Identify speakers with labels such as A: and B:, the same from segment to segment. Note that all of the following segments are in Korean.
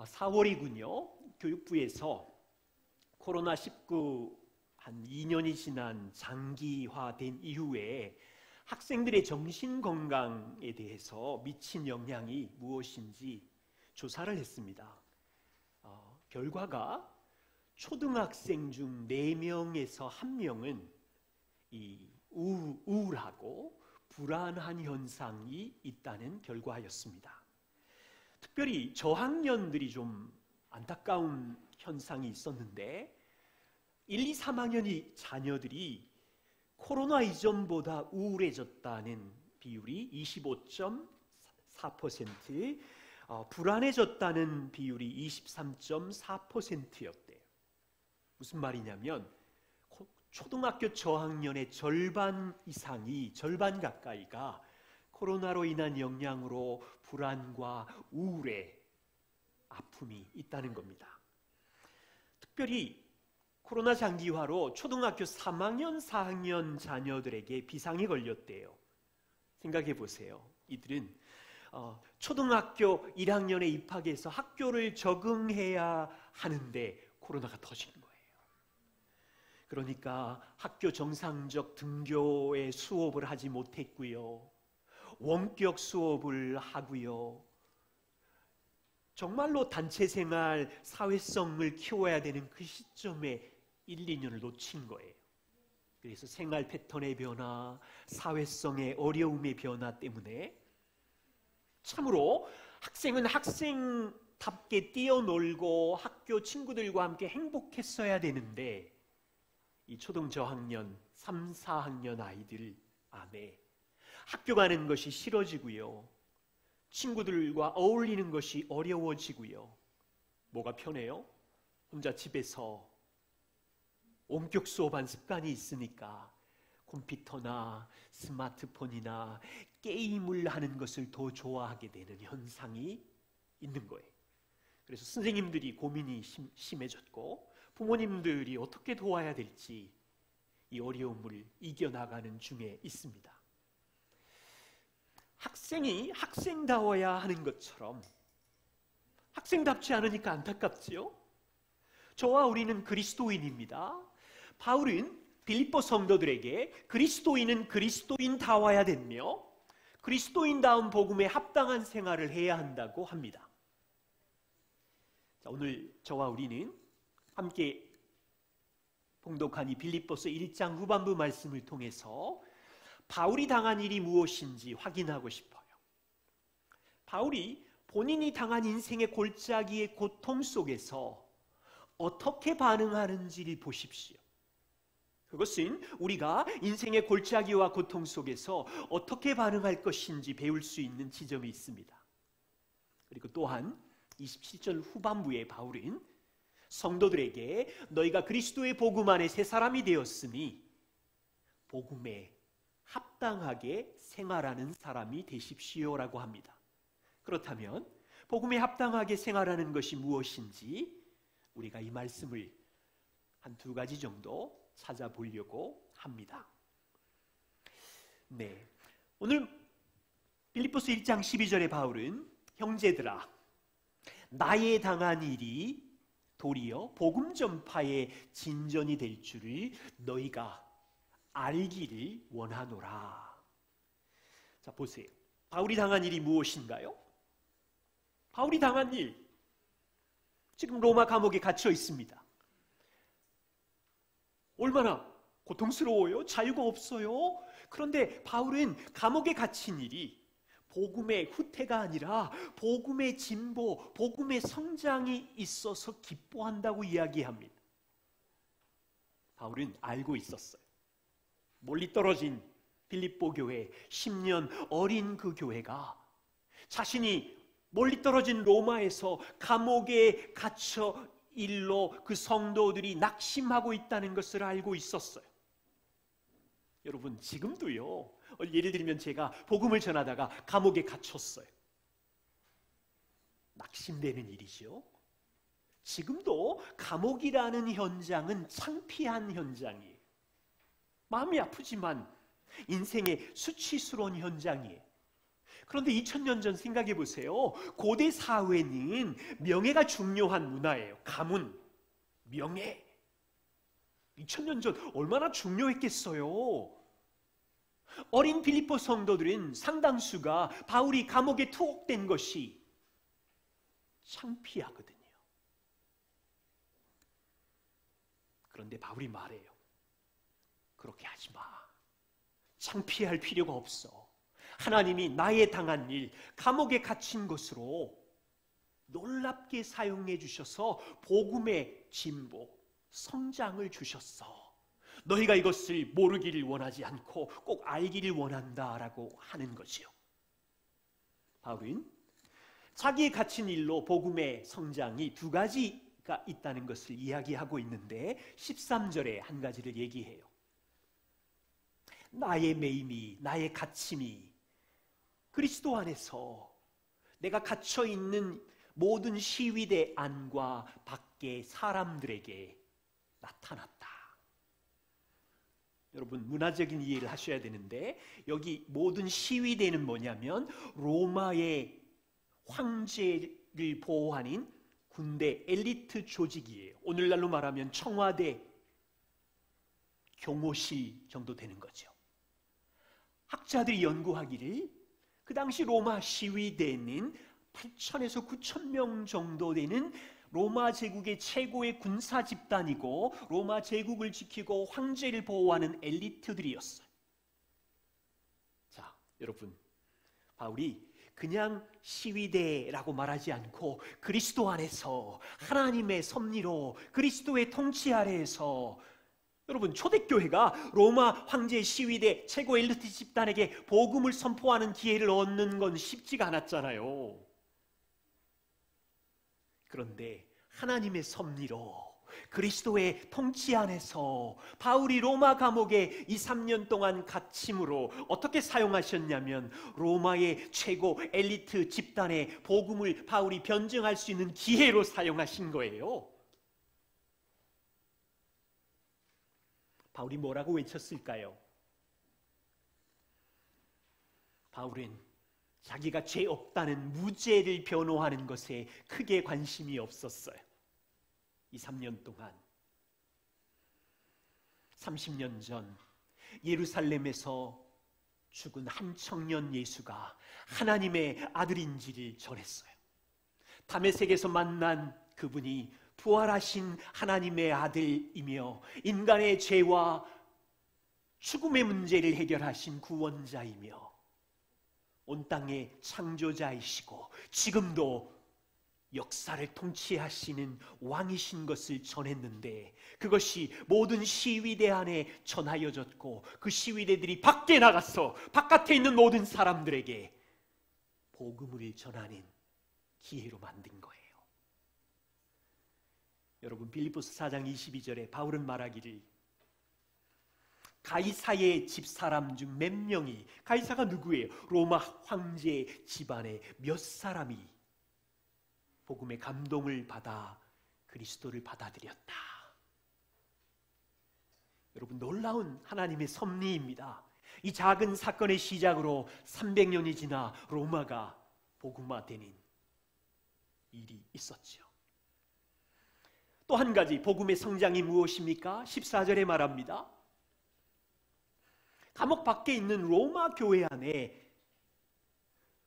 A: 4월이군요. 교육부에서 코로나19 한 2년이 지난 장기화된 이후에 학생들의 정신건강에 대해서 미친 영향이 무엇인지 조사를 했습니다. 결과가 초등학생 중 4명에서 1명은 이 우울하고 불안한 현상이 있다는 결과였습니다. 특별히 저학년들이 좀 안타까운 현상이 있었는데 1, 2, 3학년의 자녀들이 코로나 이전보다 우울해졌다는 비율이 25.4%, 불안해졌다는 비율이 23.4%였대요. 무슨 말이냐면 초등학교 저학년의 절반 이상이, 절반 가까이가 코로나로 인한 영향으로 불안과 우울의 아픔이 있다는 겁니다. 특별히 코로나 장기화로 초등학교 3학년, 4학년 자녀들에게 비상이 걸렸대요. 생각해 보세요. 이들은 초등학교 1학년에 입학해서 학교를 적응해야 하는데 코로나가 터진 거예요. 그러니까 학교 정상적 등교의 수업을 하지 못했고요. 원격 수업을 하고요. 정말로 단체 생활, 사회성을 키워야 되는 그 시점에 1, 2년을 놓친 거예요. 그래서 생활 패턴의 변화, 사회성의 어려움의 변화 때문에 참으로 학생은 학생답게 뛰어놀고 학교 친구들과 함께 행복했어야 되는데 이 초등 저학년, 3, 4학년 아이들 안에 학교 가는 것이 싫어지고요. 친구들과 어울리는 것이 어려워지고요. 뭐가 편해요? 혼자 집에서 원격 수업한 습관이 있으니까 컴퓨터나 스마트폰이나 게임을 하는 것을 더 좋아하게 되는 현상이 있는 거예요. 그래서 선생님들이 고민이 심해졌고 부모님들이 어떻게 도와야 될지 이 어려움을 이겨나가는 중에 있습니다. 학생이 학생다워야 하는 것처럼 학생답지 않으니까 안타깝지요? 저와 우리는 그리스도인입니다. 바울은 빌립보 성도들에게 그리스도인은 그리스도인다워야 되며 그리스도인다운 복음에 합당한 생활을 해야 한다고 합니다. 자, 오늘 저와 우리는 함께 봉독한 이 빌립보서 1장 후반부 말씀을 통해서 바울이 당한 일이 무엇인지 확인하고 싶어요. 바울이 본인이 당한 인생의 골짜기의 고통 속에서 어떻게 반응하는지를 보십시오. 그것은 우리가 인생의 골짜기와 고통 속에서 어떻게 반응할 것인지 배울 수 있는 지점이 있습니다. 그리고 또한 27절 후반부에 바울은 성도들에게 너희가 그리스도의 복음 안에 새 사람이 되었으니 복음에 합당하게 생활하는 사람이 되십시오라고 합니다. 그렇다면 복음에 합당하게 생활하는 것이 무엇인지 우리가 이 말씀을 한 2가지 정도 찾아보려고 합니다. 네, 오늘 빌립보서 1장 12절에 바울은 형제들아 나의 당한 일이 도리어 복음 전파의 진전이 될 줄을 너희가 알기를 원하노라. 자, 보세요. 바울이 당한 일이 무엇인가요? 바울이 당한 일, 지금 로마 감옥에 갇혀 있습니다. 얼마나 고통스러워요? 자유가 없어요? 그런데 바울은 감옥에 갇힌 일이 복음의 후퇴가 아니라 복음의 진보, 복음의 성장이 있어서 기뻐한다고 이야기합니다. 바울은 알고 있었어요. 멀리 떨어진 빌립보 교회, 10년 어린 그 교회가 자신이 멀리 떨어진 로마에서 감옥에 갇혀 일로 그 성도들이 낙심하고 있다는 것을 알고 있었어요. 여러분 지금도요, 예를 들면 제가 복음을 전하다가 감옥에 갇혔어요. 낙심되는 일이죠. 지금도 감옥이라는 현장은 창피한 현장이에요. 마음이 아프지만 인생의 수치스러운 현장이에요. 그런데 2000년 전 생각해 보세요. 고대 사회는 명예가 중요한 문화예요. 가문, 명예. 2000년 전 얼마나 중요했겠어요. 어린 빌립보 성도들은 상당수가 바울이 감옥에 투옥된 것이 창피하거든요. 그런데 바울이 말해요. 그렇게 하지 마. 창피할 필요가 없어. 하나님이 나의 당한 일, 감옥에 갇힌 것으로 놀랍게 사용해 주셔서 복음의 진보, 성장을 주셨어. 너희가 이것을 모르기를 원하지 않고 꼭 알기를 원한다라고 하는 거지요. 바울은 자기의 갇힌 일로 복음의 성장이 두 가지가 있다는 것을 이야기하고 있는데 13절에 한 가지를 얘기해요. 나의 매임이, 나의 갇힘이 그리스도 안에서 내가 갇혀있는 모든 시위대 안과 밖의 사람들에게 나타났다. 여러분, 문화적인 이해를 하셔야 되는데 여기 모든 시위대는 뭐냐면 로마의 황제를 보호하는 군대 엘리트 조직이에요. 오늘날로 말하면 청와대 경호실 정도 되는 거죠. 학자들이 연구하기를 그 당시 로마 시위대는 8,000에서 9,000명 정도 되는 로마 제국의 최고의 군사 집단이고 로마 제국을 지키고 황제를 보호하는 엘리트들이었어요. 자, 여러분, 바울이 그냥 시위대라고 말하지 않고 그리스도 안에서 하나님의 섭리로 그리스도의 통치 아래에서 여러분, 초대교회가 로마 황제 시위대 최고 엘리트 집단에게 복음을 선포하는 기회를 얻는 건 쉽지가 않았잖아요. 그런데 하나님의 섭리로 그리스도의 통치 안에서 바울이 로마 감옥에 2, 3년 동안 갇힘으로 어떻게 사용하셨냐면 로마의 최고 엘리트 집단의 복음을 바울이 변증할 수 있는 기회로 사용하신 거예요. 바울이 뭐라고 외쳤을까요? 바울은 자기가 죄 없다는 무죄를 변호하는 것에 크게 관심이 없었어요. 2, 3년 동안 30년 전 예루살렘에서 죽은 한 청년 예수가 하나님의 아들인지를 전했어요. 다메섹에서 만난 그분이 부활하신 하나님의 아들이며 인간의 죄와 죽음의 문제를 해결하신 구원자이며 온 땅의 창조자이시고 지금도 역사를 통치하시는 왕이신 것을 전했는데 그것이 모든 시위대 안에 전하여졌고 그 시위대들이 밖에 나가서 바깥에 있는 모든 사람들에게 복음을 전하는 기회로 만든 거예요. 여러분, 빌립보서 4장 22절에 바울은 말하기를 가이사의 집사람 중 몇 명이, 가이사가 누구예요? 로마 황제 집안의 몇 사람이 복음의 감동을 받아 그리스도를 받아들였다. 여러분, 놀라운 하나님의 섭리입니다. 이 작은 사건의 시작으로 300년이 지나 로마가 복음화되는 일이 있었죠. 또 한 가지 복음의 성장이 무엇입니까? 14절에 말합니다. 감옥 밖에 있는 로마 교회 안에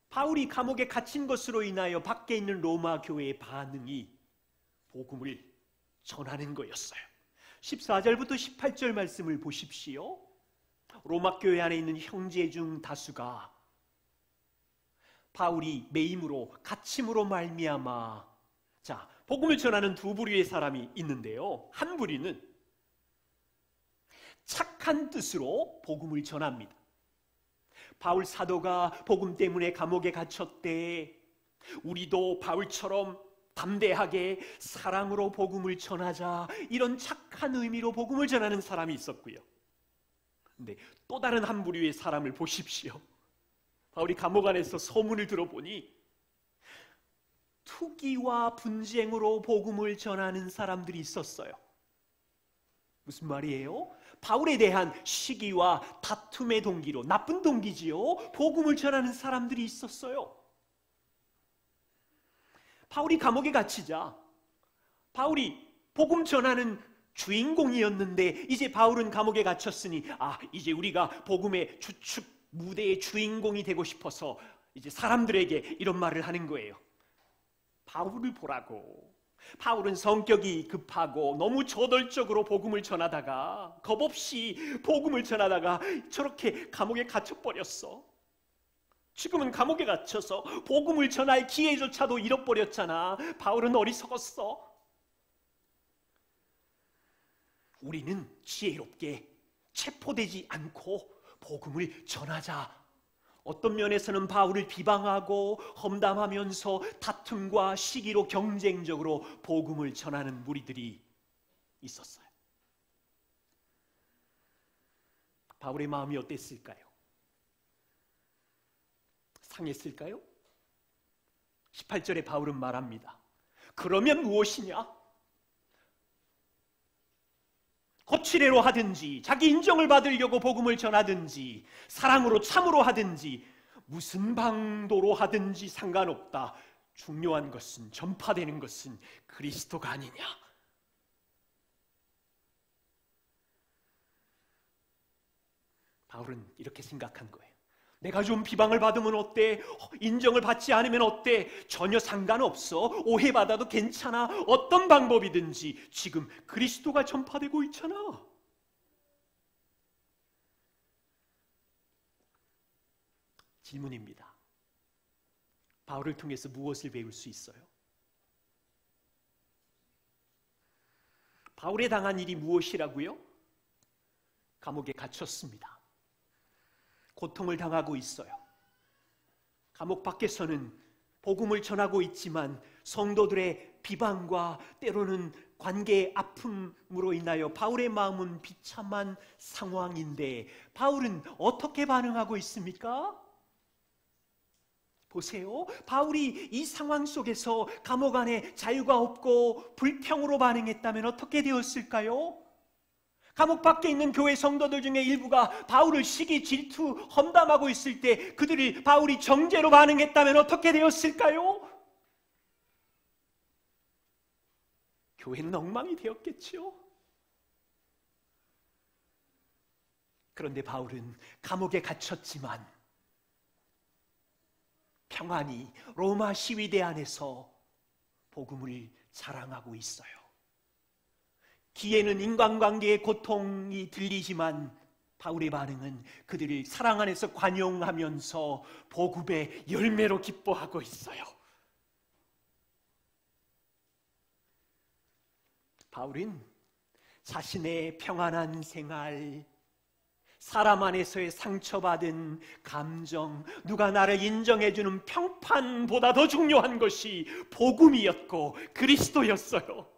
A: 바울이 감옥에 갇힌 것으로 인하여 밖에 있는 로마 교회의 반응이 복음을 전하는 거였어요. 14절부터 18절 말씀을 보십시오. 로마 교회 안에 있는 형제 중 다수가 바울이 매임으로 갇힘으로 말미암아, 자, 복음을 전하는 두 부류의 사람이 있는데요. 한 부류는 착한 뜻으로 복음을 전합니다. 바울 사도가 복음 때문에 감옥에 갇혔대. 우리도 바울처럼 담대하게 사랑으로 복음을 전하자. 이런 착한 의미로 복음을 전하는 사람이 있었고요. 근데 또 다른 한 부류의 사람을 보십시오. 바울이 감옥 안에서 소문을 들어보니 투기와 분쟁으로 복음을 전하는 사람들이 있었어요. 무슨 말이에요? 바울에 대한 시기와 다툼의 동기로, 나쁜 동기지요, 복음을 전하는 사람들이 있었어요. 바울이 감옥에 갇히자 바울이 복음 전하는 주인공이었는데 이제 바울은 감옥에 갇혔으니 이제 우리가 복음의 주축 무대의 주인공이 되고 싶어서 이제 사람들에게 이런 말을 하는 거예요. 바울을 보라고. 바울은 성격이 급하고 너무 저돌적으로 복음을 전하다가, 겁없이 복음을 전하다가 저렇게 감옥에 갇혀버렸어. 지금은 감옥에 갇혀서 복음을 전할 기회조차도 잃어버렸잖아. 바울은 어리석었어. 우리는 지혜롭게 체포되지 않고 복음을 전하자. 어떤 면에서는 바울을 비방하고 험담하면서 다툼과 시기로 경쟁적으로 복음을 전하는 무리들이 있었어요. 바울의 마음이 어땠을까요? 상했을까요? 18절에 바울은 말합니다. 그러면 무엇이냐? 거칠애로 하든지 자기 인정을 받으려고 복음을 전하든지 사랑으로 참으로 하든지 무슨 방도로 하든지 상관없다. 중요한 것은, 전파되는 것은 그리스도가 아니냐. 바울은 이렇게 생각한 거예요. 내가 좀 비방을 받으면 어때? 인정을 받지 않으면 어때? 전혀 상관없어. 오해받아도 괜찮아. 어떤 방법이든지 지금 그리스도가 전파되고 있잖아. 질문입니다. 바울을 통해서 무엇을 배울 수 있어요? 바울에 당한 일이 무엇이라고요? 감옥에 갇혔습니다. 고통을 당하고 있어요. 감옥 밖에서는 복음을 전하고 있지만 성도들의 비방과 때로는 관계의 아픔으로 인하여 바울의 마음은 비참한 상황인데 바울은 어떻게 반응하고 있습니까? 보세요. 바울이 이 상황 속에서 감옥 안에 자유가 없고 불평으로 반응했다면 어떻게 되었을까요? 감옥 밖에 있는 교회 성도들 중에 일부가 바울을 시기, 질투, 험담하고 있을 때 그들이 바울이 정죄로 반응했다면 어떻게 되었을까요? 교회는 엉망이 되었겠지요. 그런데 바울은 감옥에 갇혔지만 평안히 로마 시위대 안에서 복음을 자랑하고 있어요. 귀에는 인간관계의 고통이 들리지만 바울의 반응은 그들을 사랑 안에서 관용하면서 복음의 열매로 기뻐하고 있어요. 바울은 자신의 평안한 생활, 사람 안에서의 상처받은 감정, 누가 나를 인정해주는 평판보다 더 중요한 것이 복음이었고 그리스도였어요.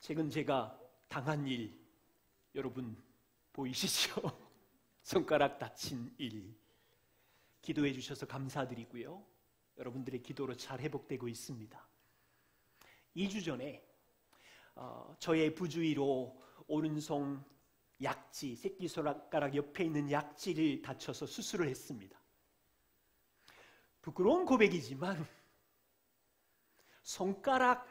A: 최근 제가 당한 일, 여러분 보이시죠? 손가락 다친 일. 기도해 주셔서 감사드리고요. 여러분들의 기도로 잘 회복되고 있습니다. 2주 전에 저의 부주의로 오른손 약지, 새끼손가락 옆에 있는 약지를 다쳐서 수술을 했습니다. 부끄러운 고백이지만 손가락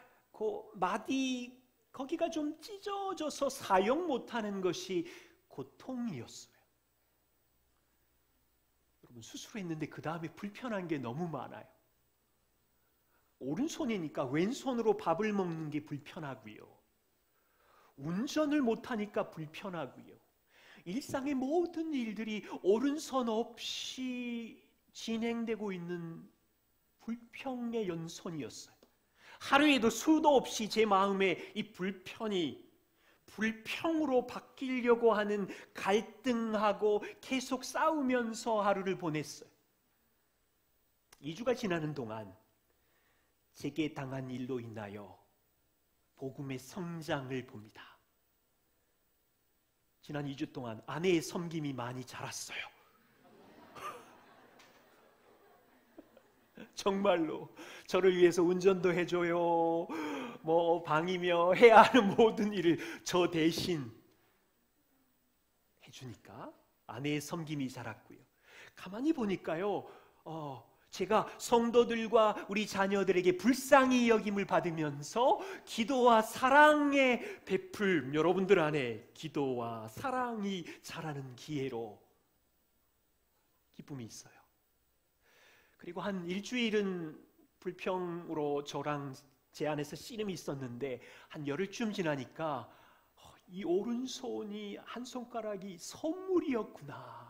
A: 마디 거기가 좀 찢어져서 사용 못하는 것이 고통이었어요. 여러분 수술했는데 그 다음에 불편한 게 너무 많아요. 오른손이니까 왼손으로 밥을 먹는 게 불편하고요. 운전을 못하니까 불편하고요. 일상의 모든 일들이 오른손 없이 진행되고 있는 불평의 연속이었어요. 하루에도 수도 없이 제 마음에 이 불평이 불평으로 바뀌려고 하는 갈등하고 계속 싸우면서 하루를 보냈어요. 2주가 지나는 동안 제게 당한 일로 인하여 복음의 성장을 봅니다. 지난 2주 동안 아내의 섬김이 많이 자랐어요. 정말로 저를 위해서 운전도 해줘요. 뭐 방이며 해야 하는 모든 일을 저 대신 해주니까 아내의 섬김이 자랐고요. 가만히 보니까요, 제가 성도들과 우리 자녀들에게 불쌍히 여김을 받으면서 기도와 사랑의 베풀, 여러분들 안에 기도와 사랑이 자라는 기회로 기쁨이 있어요. 그리고 한 일주일은 불평으로 저랑 제 안에서 씨름이 있었는데 한 열흘쯤 지나니까 이 오른손이 한 손가락이 선물이었구나.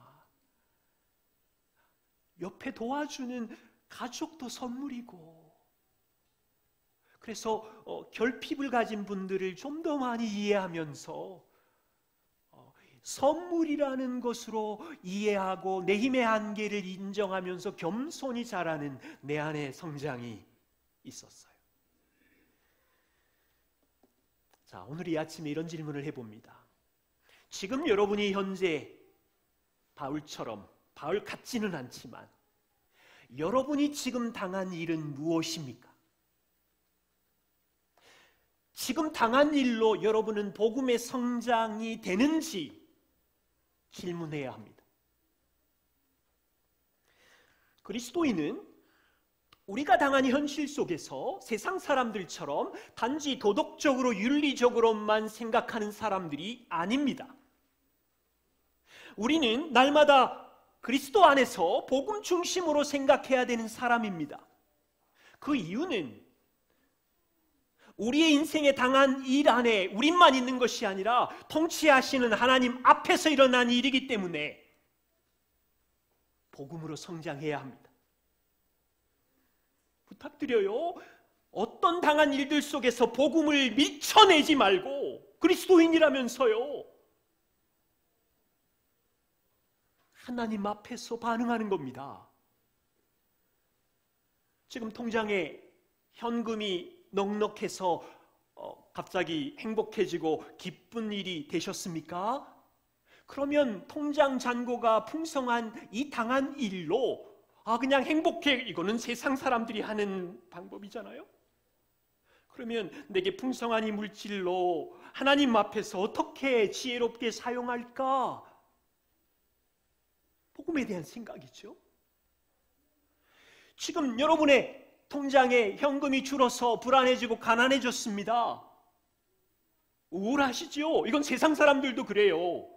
A: 옆에 도와주는 가족도 선물이고, 그래서 결핍을 가진 분들을 좀 더 많이 이해하면서 선물이라는 것으로 이해하고 내 힘의 한계를 인정하면서 겸손히 자라는 내 안의 성장이 있었어요. 자, 오늘 이 아침에 이런 질문을 해봅니다. 지금 여러분이 현재 바울처럼, 바울 같지는 않지만 여러분이 지금 당한 일은 무엇입니까? 지금 당한 일로 여러분은 복음의 성장이 되는지 질문해야 합니다. 그리스도인은 우리가 당한 현실 속에서 세상 사람들처럼 단지 도덕적으로 윤리적으로만 생각하는 사람들이 아닙니다. 우리는 날마다 그리스도 안에서 복음 중심으로 생각해야 되는 사람입니다. 그 이유는 우리의 인생에 당한 일 안에 우리만 있는 것이 아니라 통치하시는 하나님 앞에서 일어난 일이기 때문에 복음으로 성장해야 합니다. 부탁드려요. 어떤 당한 일들 속에서 복음을 밀쳐내지 말고, 그리스도인이라면서요, 하나님 앞에서 반응하는 겁니다. 지금 통장에 현금이 넉넉해서 갑자기 행복해지고 기쁜 일이 되셨습니까? 그러면 통장 잔고가 풍성한 이 당한 일로 그냥 행복해, 이거는 세상 사람들이 하는 방법이잖아요. 그러면 내게 풍성한 이 물질로 하나님 앞에서 어떻게 지혜롭게 사용할까? 복음에 대한 생각이죠. 지금 여러분의 통장에 현금이 줄어서 불안해지고 가난해졌습니다. 우울하시죠? 이건 세상 사람들도 그래요.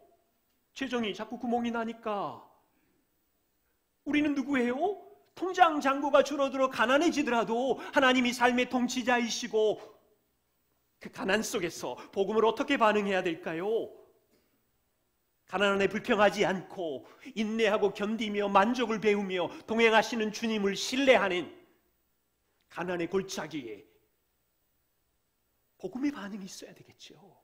A: 재정이 자꾸 구멍이 나니까. 우리는 누구예요? 통장 잔고가 줄어들어 가난해지더라도 하나님이 삶의 통치자이시고 그 가난 속에서 복음을 어떻게 반응해야 될까요? 가난함에 불평하지 않고 인내하고 견디며 만족을 배우며 동행하시는 주님을 신뢰하는 가난의 골짜기에 복음의 반응이 있어야 되겠죠.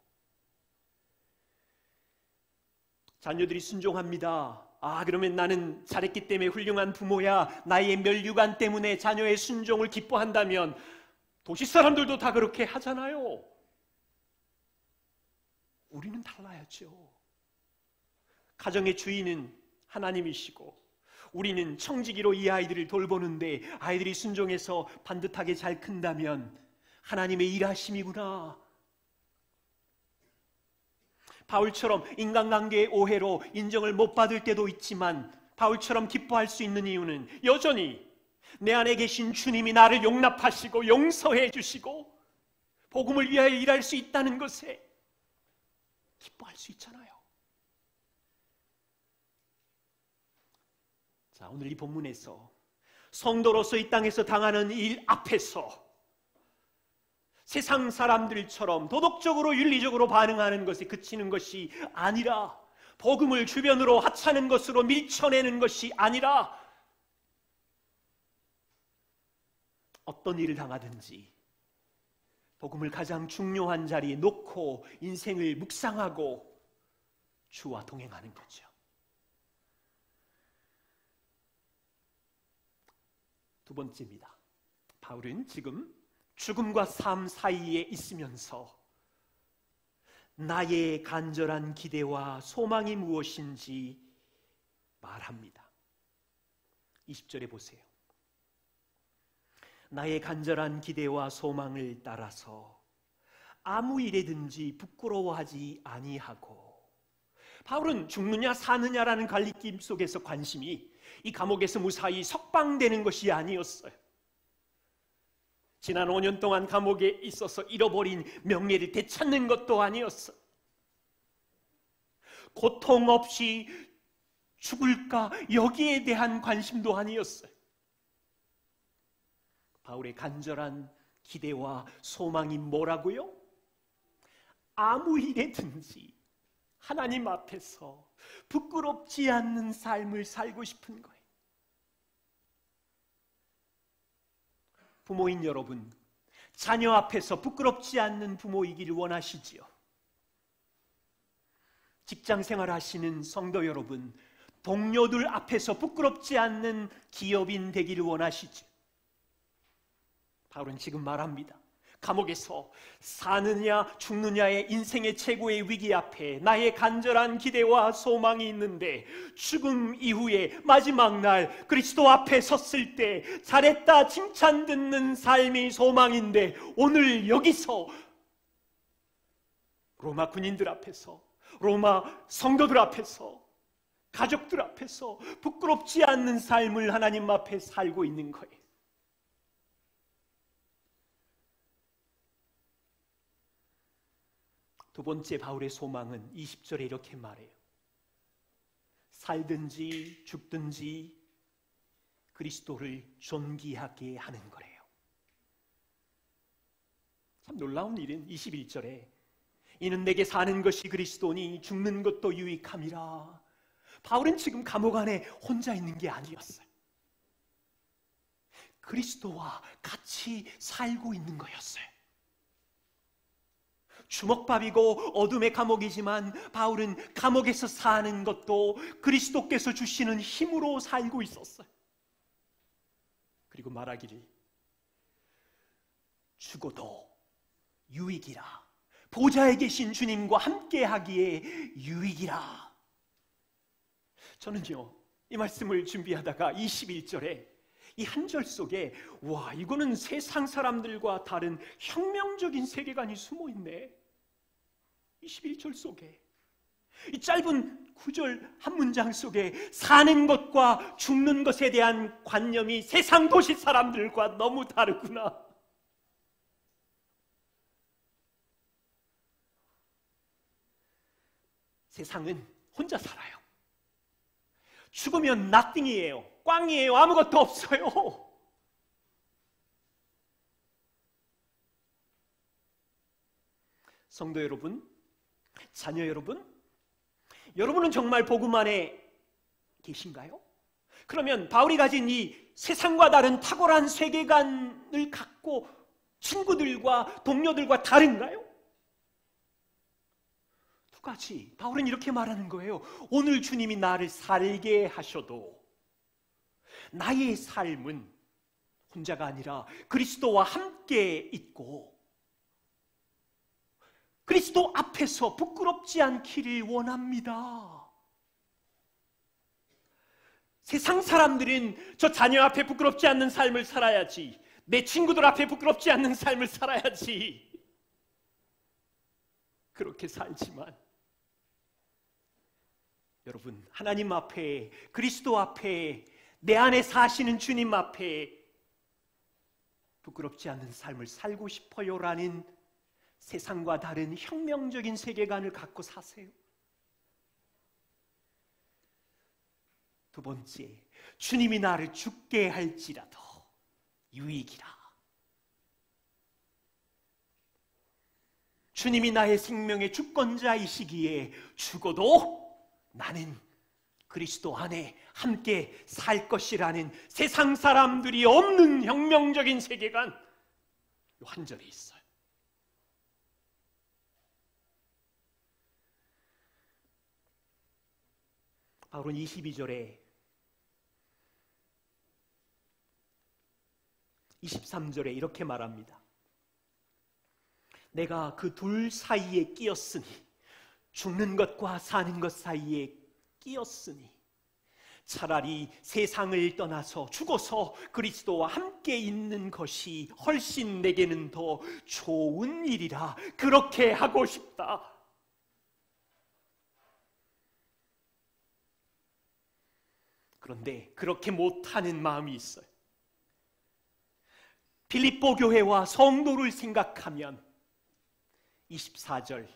A: 자녀들이 순종합니다. 그러면 나는 잘했기 때문에 훌륭한 부모야. 나의 멸류관 때문에 자녀의 순종을 기뻐한다면 도시 사람들도 다 그렇게 하잖아요. 우리는 달라야죠. 가정의 주인은 하나님이시고 우리는 청지기로 이 아이들을 돌보는데 아이들이 순종해서 반듯하게 잘 큰다면 하나님의 일하심이구나. 바울처럼 인간관계의 오해로 인정을 못 받을 때도 있지만 바울처럼 기뻐할 수 있는 이유는 여전히 내 안에 계신 주님이 나를 용납하시고 용서해 주시고 복음을 위하여 일할 수 있다는 것에 기뻐할 수 있잖아요. 자, 오늘 이 본문에서 성도로서 이 땅에서 당하는 일 앞에서 세상 사람들처럼 도덕적으로 윤리적으로 반응하는 것에 그치는 것이 아니라, 복음을 주변으로 하찮은 것으로 밀쳐내는 것이 아니라, 어떤 일을 당하든지 복음을 가장 중요한 자리에 놓고 인생을 묵상하고 주와 동행하는 거죠. 두 번째입니다. 바울은 지금 죽음과 삶 사이에 있으면서 나의 간절한 기대와 소망이 무엇인지 말합니다. 20절에 보세요. 나의 간절한 기대와 소망을 따라서 아무 일에든지 부끄러워하지 아니하고. 바울은 죽느냐 사느냐라는 갈림길 속에서 관심이 이 감옥에서 무사히 석방되는 것이 아니었어요. 지난 5년 동안 감옥에 있어서 잃어버린 명예를 되찾는 것도 아니었어요. 고통 없이 죽을까 여기에 대한 관심도 아니었어요. 바울의 간절한 기대와 소망이 뭐라고요? 아무 일에든지 하나님 앞에서 부끄럽지 않는 삶을 살고 싶은 거예요. 부모인 여러분, 자녀 앞에서 부끄럽지 않는 부모이기를 원하시지요? 직장 생활하시는 성도 여러분, 동료들 앞에서 부끄럽지 않는 기업인 되기를 원하시지요? 바울은 지금 말합니다. 감옥에서 사느냐 죽느냐의 인생의 최고의 위기 앞에 나의 간절한 기대와 소망이 있는데, 죽음 이후에 마지막 날 그리스도 앞에 섰을 때 잘했다 칭찬 듣는 삶이 소망인데, 오늘 여기서 로마 군인들 앞에서, 로마 성도들 앞에서, 가족들 앞에서 부끄럽지 않는 삶을 하나님 앞에 살고 있는 거예요. 두 번째 바울의 소망은 20절에 이렇게 말해요. 살든지 죽든지 그리스도를 존귀하게 하는 거래요. 참 놀라운 일은 21절에 이는 내게 사는 것이 그리스도니 죽는 것도 유익함이라. 바울은 지금 감옥 안에 혼자 있는 게 아니었어요. 그리스도와 같이 살고 있는 거였어요. 주먹밥이고 어둠의 감옥이지만 바울은 감옥에서 사는 것도 그리스도께서 주시는 힘으로 살고 있었어요. 그리고 말하기를 죽어도 유익이라. 보좌에 계신 주님과 함께 하기에 유익이라. 저는요, 이 말씀을 준비하다가 21절에 이 한 절 속에 와, 이거는 세상 사람들과 다른 혁명적인 세계관이 숨어있네. 21절 속에 이 짧은 9절 한 문장 속에 사는 것과 죽는 것에 대한 관념이 세상 도시 사람들과 너무 다르구나. 세상은 혼자 살아요. 죽으면 nothing이에요. 꽝이에요. 아무것도 없어요. 성도 여러분, 자녀 여러분, 여러분은 정말 복음 안에 계신가요? 그러면 바울이 가진 이 세상과 다른 탁월한 세계관을 갖고 친구들과 동료들과 다른가요? 두 가지. 바울은 이렇게 말하는 거예요. 오늘 주님이 나를 살게 하셔도 나의 삶은 혼자가 아니라 그리스도와 함께 있고 그리스도 앞에서 부끄럽지 않기를 원합니다. 세상 사람들은 저 자녀 앞에 부끄럽지 않는 삶을 살아야지, 내 친구들 앞에 부끄럽지 않는 삶을 살아야지, 그렇게 살지만 여러분, 하나님 앞에, 그리스도 앞에, 내 안에 사시는 주님 앞에 부끄럽지 않는 삶을 살고 싶어요라는 세상과 다른 혁명적인 세계관을 갖고 사세요. 두 번째, 주님이 나를 죽게 할지라도 유익이라. 주님이 나의 생명의 주권자이시기에 죽어도 나는 그리스도 안에 함께 살 것이라는 세상 사람들이 없는 혁명적인 세계관, 한 절에 있어요. 바울은 22절에 23절에 이렇게 말합니다. 내가 그 둘 사이에 끼었으니, 죽는 것과 사는 것 사이에 끼었으니, 차라리 세상을 떠나서 죽어서 그리스도와 함께 있는 것이 훨씬 내게는 더 좋은 일이라 그렇게 하고 싶다. 그런데 그렇게 못하는 마음이 있어요. 빌립보 교회와 성도를 생각하면 24절,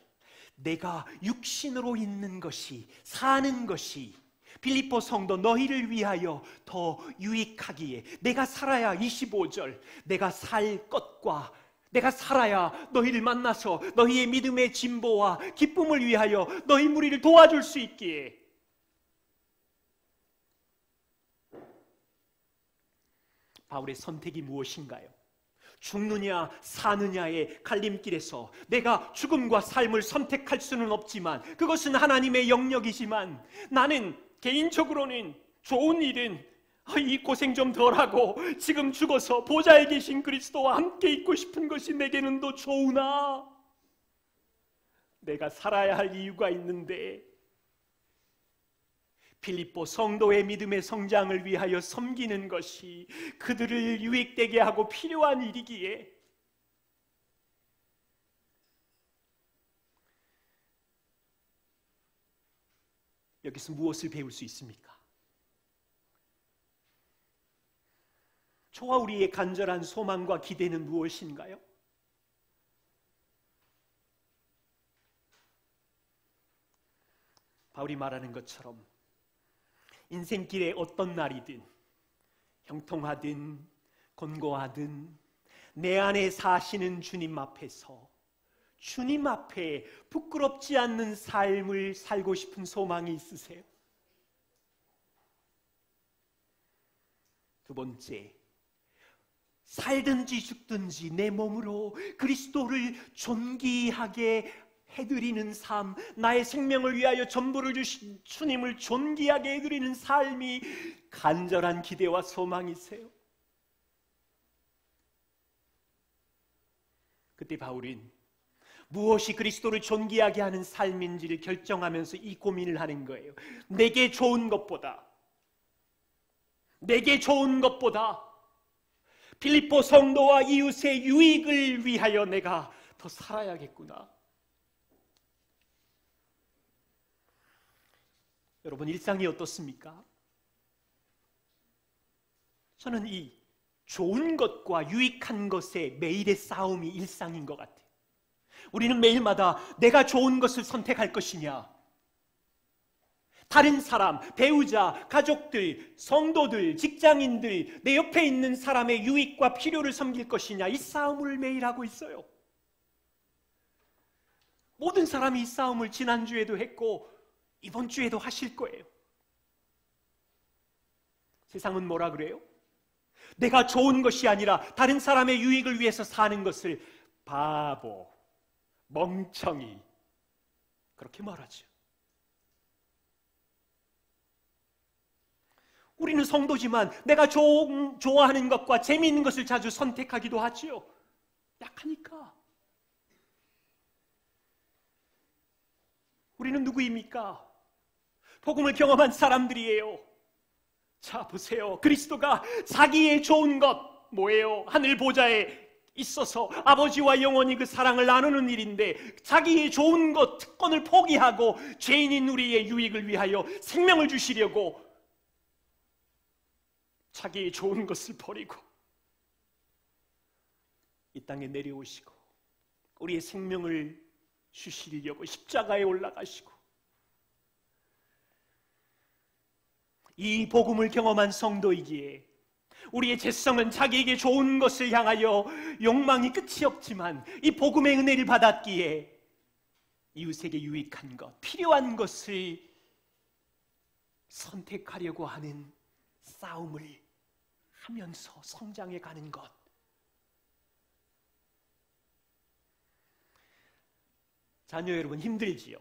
A: 내가 육신으로 있는 것이, 사는 것이 빌립보 성도 너희를 위하여 더 유익하기에 내가 살아야, 25절, 내가 살 것과 내가 살아야 너희를 만나서 너희의 믿음의 진보와 기쁨을 위하여 너희 무리를 도와줄 수 있기에. 바울의 선택이 무엇인가요? 죽느냐 사느냐의 갈림길에서 내가 죽음과 삶을 선택할 수는 없지만 그것은 하나님의 영역이지만 나는 개인적으로는 좋은 일은 이 고생 좀 덜하고 지금 죽어서 보좌에 계신 그리스도와 함께 있고 싶은 것이 내게는 더 좋으나 내가 살아야 할 이유가 있는데 빌립보 성도의 믿음의 성장을 위하여 섬기는 것이 그들을 유익되게 하고 필요한 일이기에 여기서 무엇을 배울 수 있습니까? 저와 우리의 간절한 소망과 기대는 무엇인가요? 바울이 말하는 것처럼 인생길의 어떤 날이든 형통하든 곤고하든 내 안에 사시는 주님 앞에서 주님 앞에 부끄럽지 않는 삶을 살고 싶은 소망이 있으세요? 두 번째, 살든지 죽든지 내 몸으로 그리스도를 존귀하게 해드리는 삶, 나의 생명을 위하여 전부를 주신 주님을 존귀하게 해드리는 삶이 간절한 기대와 소망이세요? 그때 바울은 무엇이 그리스도를 존귀하게 하는 삶인지를 결정하면서 이 고민을 하는 거예요. 내게 좋은 것보다 빌립보 성도와 이웃의 유익을 위하여 내가 더 살아야겠구나. 여러분, 일상이 어떻습니까? 저는 이 좋은 것과 유익한 것의 매일의 싸움이 일상인 것 같아요. 우리는 매일마다 내가 좋은 것을 선택할 것이냐, 다른 사람, 배우자, 가족들, 성도들, 직장인들, 내 옆에 있는 사람의 유익과 필요를 섬길 것이냐, 이 싸움을 매일 하고 있어요. 모든 사람이 이 싸움을 지난주에도 했고 이번 주에도 하실 거예요. 세상은 뭐라 그래요? 내가 좋은 것이 아니라 다른 사람의 유익을 위해서 사는 것을 바보, 멍청이, 그렇게 말하죠. 우리는 성도지만 내가 좋아하는 것과 재미있는 것을 자주 선택하기도 하지요. 약하니까. 우리는 누구입니까? 복음을 경험한 사람들이에요. 자, 보세요. 그리스도가 자기의 좋은 것 뭐예요? 하늘 보좌에 있어서 아버지와 영원히 그 사랑을 나누는 일인데 자기의 좋은 것, 특권을 포기하고 죄인인 우리의 유익을 위하여 생명을 주시려고 자기의 좋은 것을 버리고 이 땅에 내려오시고 우리의 생명을 주시려고 십자가에 올라가시고 이 복음을 경험한 성도이기에 우리의 죄성은 자기에게 좋은 것을 향하여 욕망이 끝이 없지만 이 복음의 은혜를 받았기에 이웃에게 유익한 것, 필요한 것을 선택하려고 하는 싸움을 하면서 성장해 가는 것. 자녀 여러분, 힘들지요?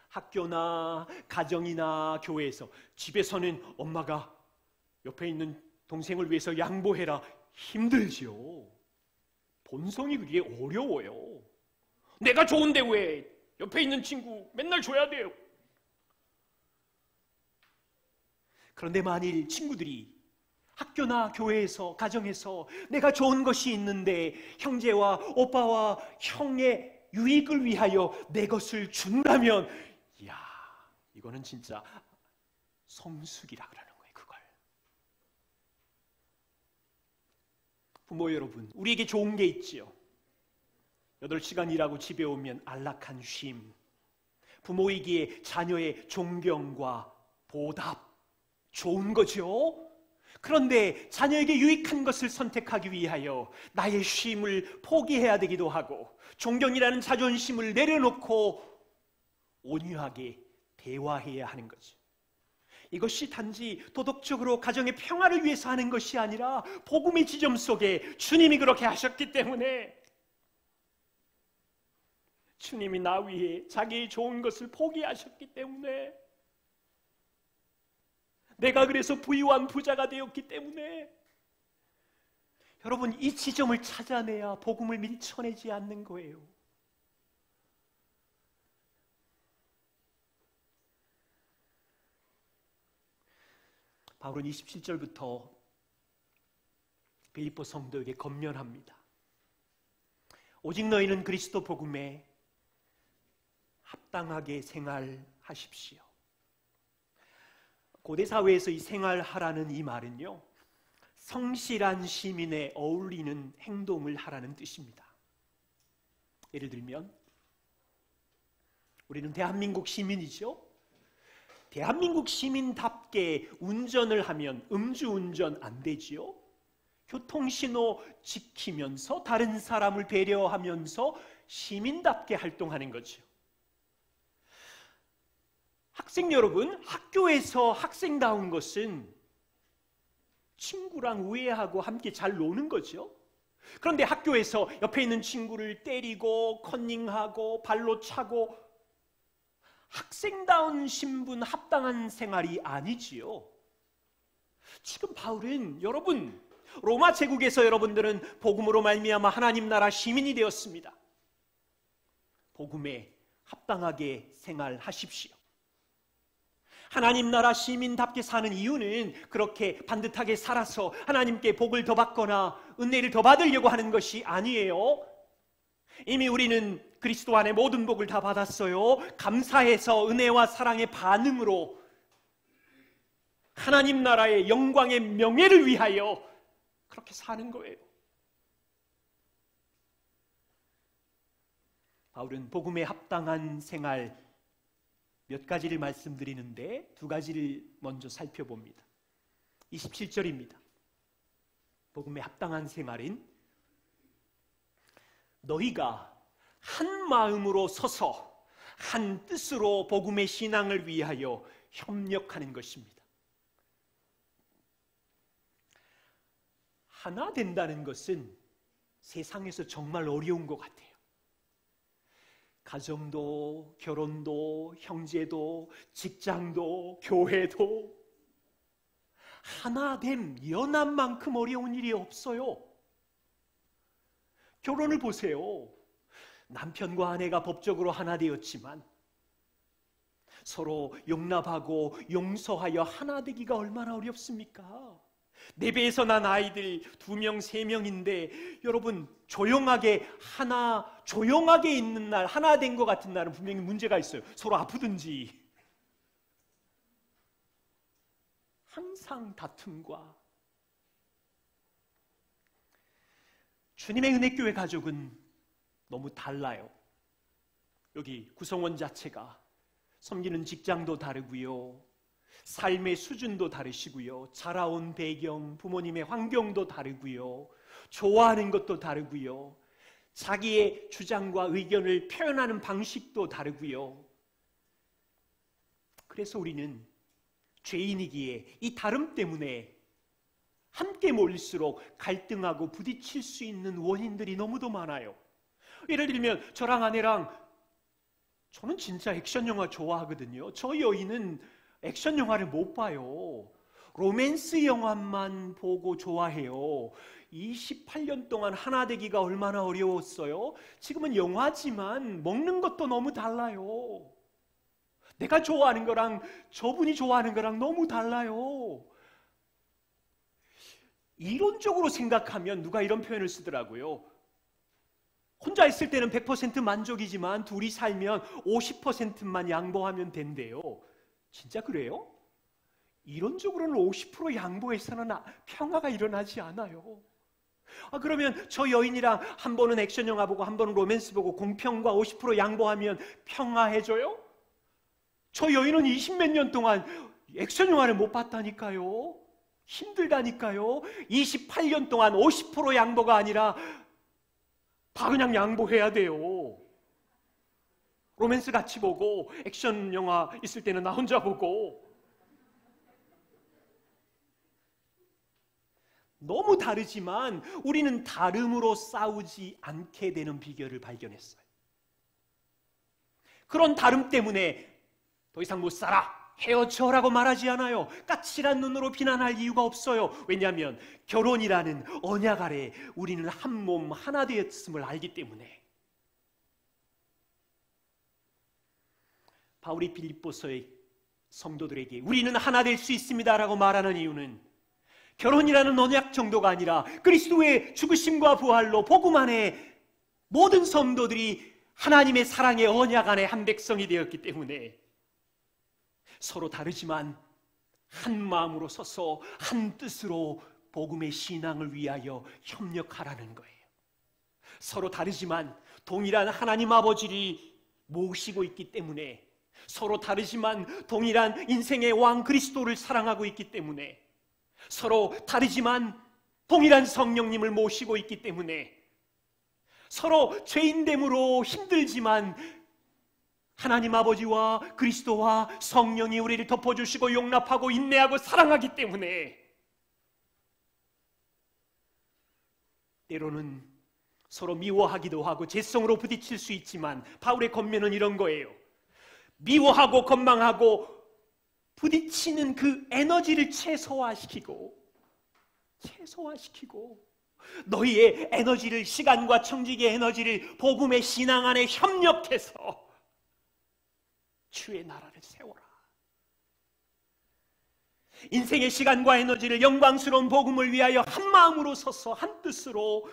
A: 학교나 가정이나 교회에서 집에서는 엄마가 옆에 있는 동생을 위해서 양보해라. 힘들지요. 본성이 그게 어려워요. 내가 좋은데 왜 옆에 있는 친구 맨날 줘야 돼요? 그런데 만일 친구들이 학교나 교회에서, 가정에서 내가 좋은 것이 있는데 형제와 오빠와 형의 유익을 위하여 내 것을 준다면, 이야, 이거는 진짜 성숙이라 그러는 거예요. 그걸. 부모 여러분, 우리에게 좋은 게 있지요. 8시간 일하고 집에 오면 안락한 쉼, 부모이기에 자녀의 존경과 보답, 좋은 거죠. 그런데 자녀에게 유익한 것을 선택하기 위하여 나의 쉼을 포기해야 되기도 하고, 존경이라는 자존심을 내려놓고 온유하게 대화해야 하는 거죠. 이것이 단지 도덕적으로 가정의 평화를 위해서 하는 것이 아니라 복음의 지점 속에 주님이 그렇게 하셨기 때문에, 주님이 나 위해 자기의 좋은 것을 포기하셨기 때문에, 내가 그래서 부유한 부자가 되었기 때문에, 여러분, 이 지점을 찾아내야 복음을 밀쳐내지 않는 거예요. 바울은 27절부터 빌립보 성도에게 권면합니다. 오직 너희는 그리스도 복음에 합당하게 생활하십시오. 고대 사회에서 이 생활하라는 이 말은요, 성실한 시민에 어울리는 행동을 하라는 뜻입니다. 예를 들면 우리는 대한민국 시민이죠. 대한민국 시민답게 운전을 하면 음주운전 안 되지요. 교통신호 지키면서 다른 사람을 배려하면서 시민답게 활동하는 거죠. 학생 여러분, 학교에서 학생다운 것은 친구랑 우애하고 함께 잘 노는 거죠. 그런데 학교에서 옆에 있는 친구를 때리고 컨닝하고 발로 차고, 학생다운 신분, 합당한 생활이 아니지요. 지금 바울은, 여러분, 로마 제국에서 여러분들은 복음으로 말미암아 하나님 나라 시민이 되었습니다. 복음에 합당하게 생활하십시오. 하나님 나라 시민답게 사는 이유는 그렇게 반듯하게 살아서 하나님께 복을 더 받거나 은혜를 더 받으려고 하는 것이 아니에요. 이미 우리는 그리스도 안에 모든 복을 다 받았어요. 감사해서 은혜와 사랑의 반응으로 하나님 나라의 영광의 명예를 위하여 그렇게 사는 거예요. 바울은 복음에 합당한 생활 몇 가지를 말씀드리는데 두 가지를 먼저 살펴봅니다. 27절입니다. 복음에 합당한 생활은 너희가 한 마음으로 서서 한 뜻으로 복음의 신앙을 위하여 협력하는 것입니다. 하나 된다는 것은 세상에서 정말 어려운 것 같아요. 가정도, 결혼도, 형제도, 직장도, 교회도 하나됨, 연합만큼 어려운 일이 없어요. 결혼을 보세요. 남편과 아내가 법적으로 하나 되었지만 서로 용납하고 용서하여 하나 되기가 얼마나 어렵습니까? 내 배에서 난 아이들 2명, 3명인데 여러분, 조용하게 있는 날, 하나 된 것 같은 날은 분명히 문제가 있어요. 서로 아프든지. 항상 다툼과. 주님의 은혜교회 가족은 너무 달라요. 여기 구성원 자체가 섬기는 직장도 다르고요, 삶의 수준도 다르시고요, 자라온 배경, 부모님의 환경도 다르고요, 좋아하는 것도 다르고요, 자기의 주장과 의견을 표현하는 방식도 다르고요. 그래서 우리는 죄인이기에 이 다름 때문에 함께 모일수록 갈등하고 부딪힐 수 있는 원인들이 너무도 많아요. 예를 들면 저랑 아내랑, 저는 진짜 액션 영화 좋아하거든요. 저 여인은 액션 영화를 못 봐요. 로맨스 영화만 보고 좋아해요. 28년 동안 하나 되기가 얼마나 어려웠어요. 지금은 영화지만 먹는 것도 너무 달라요. 내가 좋아하는 거랑 저분이 좋아하는 거랑 너무 달라요. 이론적으로 생각하면 누가 이런 표현을 쓰더라고요. 혼자 있을 때는 100% 만족이지만 둘이 살면 50%만 양보하면 된대요. 진짜 그래요? 이론적으로는 50% 양보해서는 평화가 일어나지 않아요. 그러면 저 여인이랑 한 번은 액션 영화 보고 한 번은 로맨스 보고 공평과 50% 양보하면 평화해져요? 저 여인은 20몇 년 동안 액션 영화를 못 봤다니까요. 힘들다니까요. 28년 동안 50% 양보가 아니라 다 그냥 양보해야 돼요. 로맨스 같이 보고 액션 영화 있을 때는 나 혼자 보고. 너무 다르지만 우리는 다름으로 싸우지 않게 되는 비결을 발견했어요. 그런 다름 때문에 더 이상 못 살아, 헤어져라고 말하지 않아요. 까칠한 눈으로 비난할 이유가 없어요. 왜냐하면 결혼이라는 언약 아래 우리는 한 몸 하나 되었음을 알기 때문에. 바울이 빌립보서의 성도들에게 우리는 하나 될 수 있습니다 라고 말하는 이유는 결혼이라는 언약 정도가 아니라 그리스도의 죽으심과 부활로 복음 안에 모든 성도들이 하나님의 사랑의 언약 안에 한 백성이 되었기 때문에 서로 다르지만 한 마음으로 서서 한 뜻으로 복음의 신앙을 위하여 협력하라는 거예요. 서로 다르지만 동일한 하나님 아버지를 모시고 있기 때문에, 서로 다르지만 동일한 인생의 왕 그리스도를 사랑하고 있기 때문에, 서로 다르지만 동일한 성령님을 모시고 있기 때문에, 서로 죄인됨으로 힘들지만 하나님 아버지와 그리스도와 성령이 우리를 덮어주시고 용납하고 인내하고 사랑하기 때문에 때로는 서로 미워하기도 하고 죄성으로 부딪힐 수 있지만 바울의 권면은 이런 거예요. 미워하고 건망하고 부딪히는 그 에너지를 최소화시키고 너희의 에너지를, 시간과 청지기의 에너지를 복음의 신앙 안에 협력해서 주의 나라를 세워라. 인생의 시간과 에너지를 영광스러운 복음을 위하여 한 마음으로 서서 한 뜻으로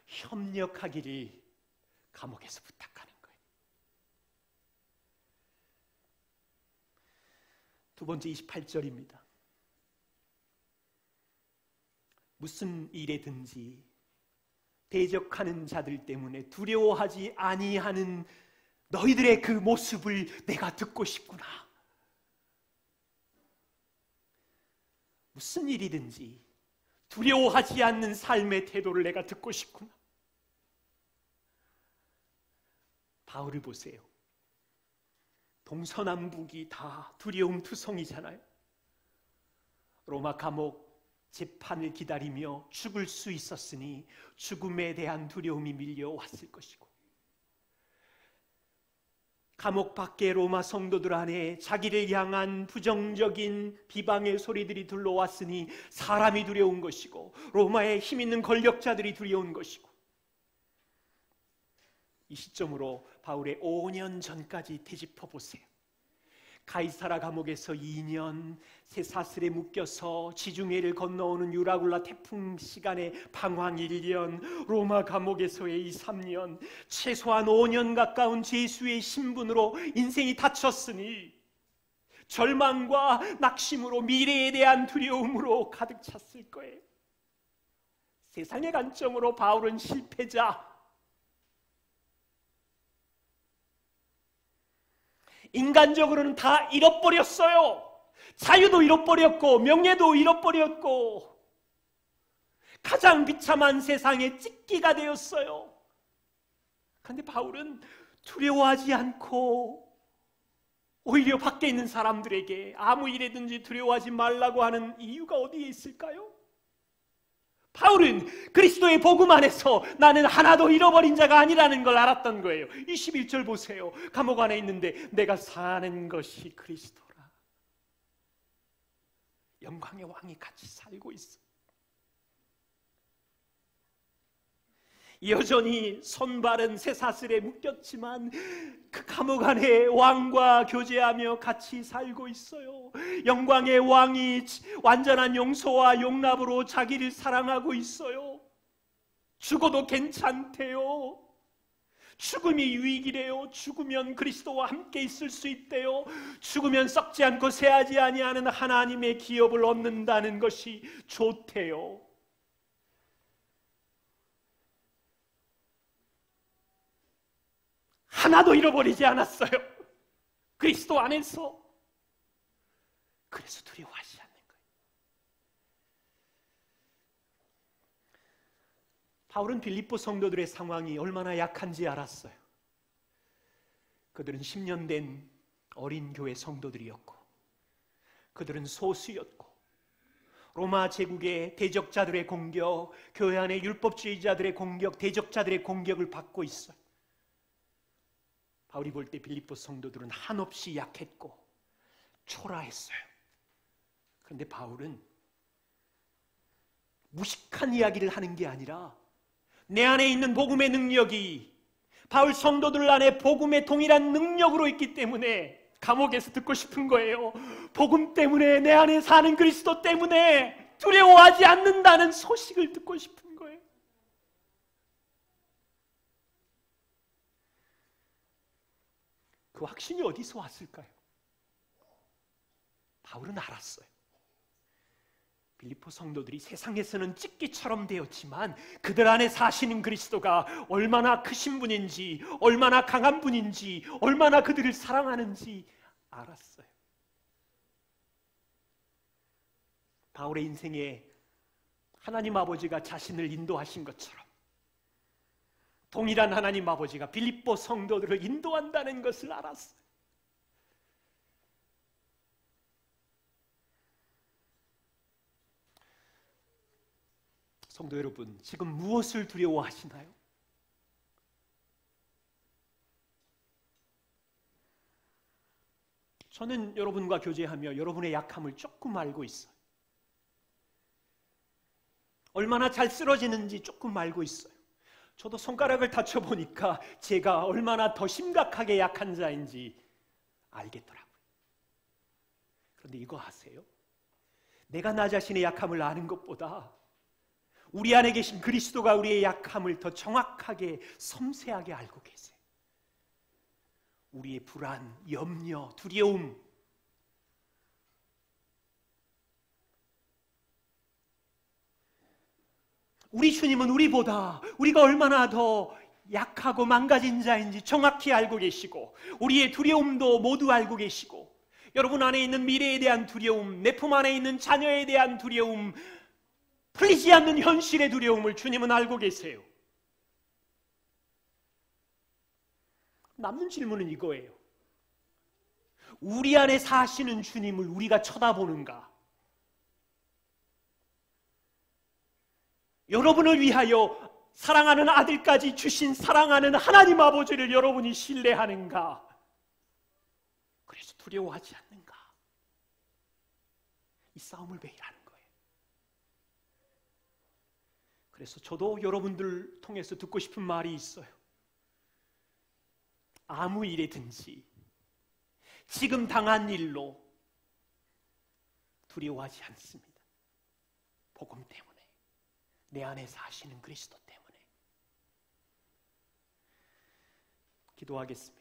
A: 협력하기를 감옥에서 부탁하는 거예요. 두 번째 28절입니다. 무슨 일에든지 대적하는 자들 때문에 두려워하지 아니하는 너희들의 그 모습을 내가 듣고 싶구나. 무슨 일이든지 두려워하지 않는 삶의 태도를 내가 듣고 싶구나. 바울을 보세요. 동서남북이 다 두려움투성이잖아요. 로마 감옥 재판을 기다리며 죽을 수 있었으니 죽음에 대한 두려움이 밀려왔을 것이고, 감옥 밖에 로마 성도들 안에 자기를 향한 부정적인 비방의 소리들이 들러왔으니 사람이 두려운 것이고 로마의 힘 있는 권력자들이 두려운 것이고, 이 시점으로 바울의 5년 전까지 되짚어 보세요. 가이사라 감옥에서 2년, 쇠사슬에 묶여서 지중해를 건너오는 유라굴라 태풍 시간에 방황 1년, 로마 감옥에서의 2, 3년, 최소한 5년 가까운 죄수의 신분으로 인생이 닫혔으니 절망과 낙심으로, 미래에 대한 두려움으로 가득 찼을 거예요. 세상의 관점으로 바울은 실패자, 인간적으로는 다 잃어버렸어요. 자유도 잃어버렸고 명예도 잃어버렸고 가장 비참한 세상의 찢기가 되었어요. 그런데 바울은 두려워하지 않고 오히려 밖에 있는 사람들에게 아무 일에든지 두려워하지 말라고 하는 이유가 어디에 있을까요? 바울은 그리스도의 복음 안에서 나는 하나도 잃어버린 자가 아니라는 걸 알았던 거예요. 21절 보세요. 감옥 안에 있는데 내가 사는 것이 그리스도라. 영광의 왕이 같이 살고 있어. 여전히 손발은 쇠사슬에 묶였지만 그 감옥 안에 왕과 교제하며 같이 살고 있어요. 영광의 왕이 완전한 용서와 용납으로 자기를 사랑하고 있어요. 죽어도 괜찮대요. 죽음이 유익이래요. 죽으면 그리스도와 함께 있을 수 있대요. 죽으면 썩지 않고 쇠하지 아니하는 하나님의 기업을 얻는다는 것이 좋대요. 하나도 잃어버리지 않았어요. 그리스도 안에서. 그래서 두려워하지 않는 거예요. 바울은 빌립보 성도들의 상황이 얼마나 약한지 알았어요. 그들은 10년 된 어린 교회 성도들이었고, 그들은 소수였고, 로마 제국의 대적자들의 공격, 교회 안의 율법주의자들의 공격, 대적자들의 공격을 받고 있어요. 바울이 볼 때 빌립보 성도들은 한없이 약했고 초라했어요. 그런데 바울은 무식한 이야기를 하는 게 아니라 내 안에 있는 복음의 능력이 바울 성도들 안에 복음의 동일한 능력으로 있기 때문에 감옥에서 듣고 싶은 거예요. 복음 때문에, 내 안에 사는 그리스도 때문에 두려워하지 않는다는 소식을 듣고 싶은 거예요. 그 확신이 어디서 왔을까요? 바울은 알았어요. 빌립보 성도들이 세상에서는 찢기처럼 되었지만 그들 안에 사시는 그리스도가 얼마나 크신 분인지, 얼마나 강한 분인지, 얼마나 그들을 사랑하는지 알았어요. 바울의 인생에 하나님 아버지가 자신을 인도하신 것처럼 동일한 하나님 아버지가 빌립보 성도들을 인도한다는 것을 알았어요. 성도 여러분, 지금 무엇을 두려워하시나요? 저는 여러분과 교제하며 여러분의 약함을 조금 알고 있어요. 얼마나 잘 쓰러지는지 조금 알고 있어요. 저도 손가락을 다쳐보니까 제가 얼마나 더 심각하게 약한 자인지 알겠더라고요. 그런데 이거 아세요? 내가 나 자신의 약함을 아는 것보다 우리 안에 계신 그리스도가 우리의 약함을 더 정확하게 섬세하게 알고 계세요. 우리의 불안, 염려, 두려움, 우리 주님은 우리가 얼마나 더 약하고 망가진 자인지 정확히 알고 계시고, 우리의 두려움도 모두 알고 계시고, 여러분 안에 있는 미래에 대한 두려움, 내 품 안에 있는 자녀에 대한 두려움, 풀리지 않는 현실의 두려움을 주님은 알고 계세요. 남는 질문은 이거예요. 우리 안에 사시는 주님을 우리가 쳐다보는가? 여러분을 위하여 사랑하는 아들까지 주신 사랑하는 하나님 아버지를 여러분이 신뢰하는가? 그래서 두려워하지 않는가? 이 싸움을 매일 하는 거예요. 그래서 저도 여러분들 통해서 듣고 싶은 말이 있어요. 아무 일이든지 지금 당한 일로 두려워하지 않습니다. 복음 때문에, 내 안에 사시는 그리스도 때문에. 기도하겠습니다.